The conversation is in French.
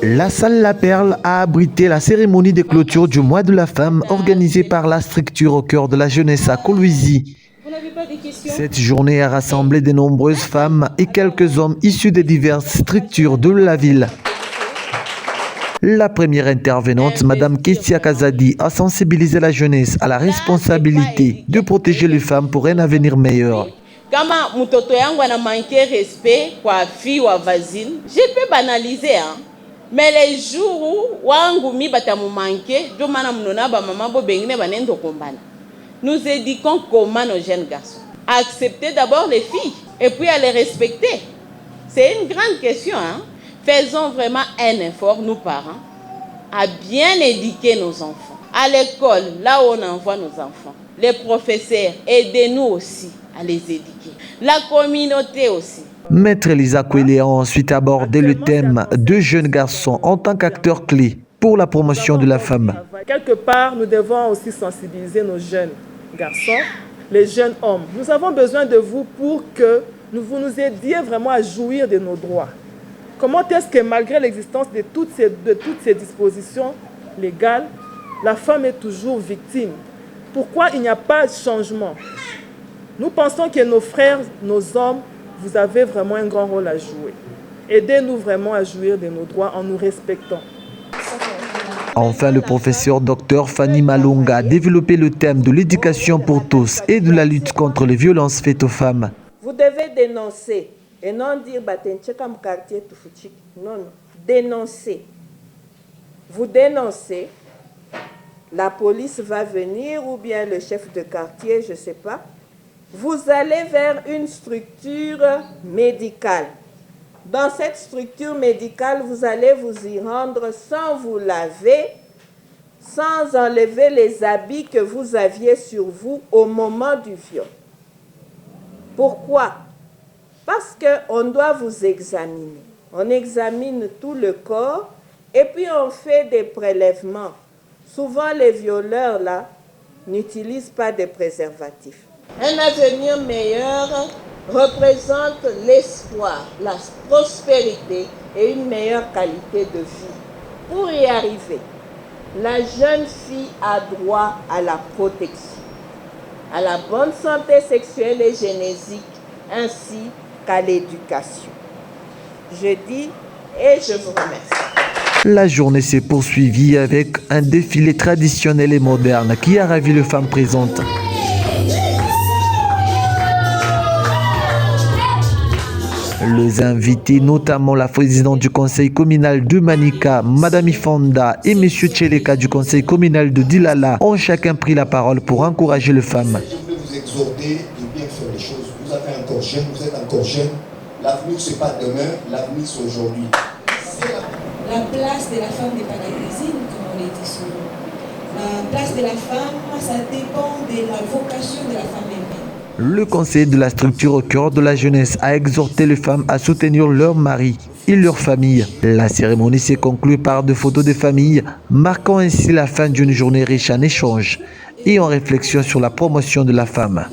La salle La Perle a abrité la cérémonie de clôture du mois de la femme organisée par la structure au cœur de la jeunesse à Kolwezi. Cette journée a rassemblé de nombreuses femmes et quelques hommes issus des diverses structures de la ville. La première intervenante, Madame Kessia Kazadi, a sensibilisé la jeunesse à la responsabilité de protéger les femmes pour un avenir meilleur. Kama mtoto yangu ana manqué respect kwa fille wa voisine, je peux banaliser hein. Mais les jours où wangu mi batamu manqué, do mana mnona ba maman bo bengine banendo kombana. Nous éduquons comment nos jeunes garçons. À accepter d'abord les filles et puis à les respecter. C'est une grande question hein. Faisons vraiment un effort nous parents à bien éduquer nos enfants. À l'école, là où on envoie nos enfants, les professeurs, aidez-nous aussi à les éduquer. La communauté aussi. Maître Elisa Kwele a ensuite abordé le thème de jeunes garçons en tant qu'acteurs clés pour la promotion de la femme. Quelque part, nous devons aussi sensibiliser nos jeunes garçons, les jeunes hommes. Nous avons besoin de vous pour que vous nous aidiez vraiment à jouir de nos droits. Comment est-ce que malgré l'existence de toutes ces dispositions légales, la femme est toujours victime? Pourquoi il n'y a pas de changement? Nous pensons que nos frères, nos hommes, vous avez vraiment un grand rôle à jouer. Aidez-nous vraiment à jouir de nos droits en nous respectant. Enfin, le professeur Dr Fanny Malunga a développé le thème de l'éducation pour tous et de la lutte contre les violences faites aux femmes. Vous devez dénoncer et non dire Batencheka quartier Tufuchik. Non, non. Dénoncer. Vous dénoncez, la police va venir ou bien le chef de quartier, je ne sais pas. Vous allez vers une structure médicale. Dans cette structure médicale, vous allez vous y rendre sans vous laver, sans enlever les habits que vous aviez sur vous au moment du viol. Pourquoi? Parce qu'on doit vous examiner. On examine tout le corps et puis on fait des prélèvements. Souvent, les violeurs, là, n'utilisent pas de préservatifs. Un avenir meilleur représente l'espoir, la prospérité et une meilleure qualité de vie. Pour y arriver, la jeune fille a droit à la protection, à la bonne santé sexuelle et génésique, ainsi qu'à l'éducation. Je dis et je vous remercie. La journée s'est poursuivie avec un défilé traditionnel et moderne qui a ravi les femmes présentes. Les invités, notamment la présidente du conseil communal de Manika, Madame Ifonda et M. Tcheleka du conseil communal de Dilala, ont chacun pris la parole pour encourager les femmes. Je voulais vous exhorter de bien faire les choses. Vous êtes encore jeune, L'avenir, ce n'est pas demain, l'avenir, c'est aujourd'hui. La place de la femme n'est pas la cuisine, comme on l'a dit souvent. La place de la femme, ça dépend de la vocation de la femme elle-même. Le conseil de la structure au cœur de la jeunesse a exhorté les femmes à soutenir leurs maris et leurs familles. La cérémonie s'est conclue par des photos de famille, marquant ainsi la fin d'une journée riche en échanges et en réflexion sur la promotion de la femme.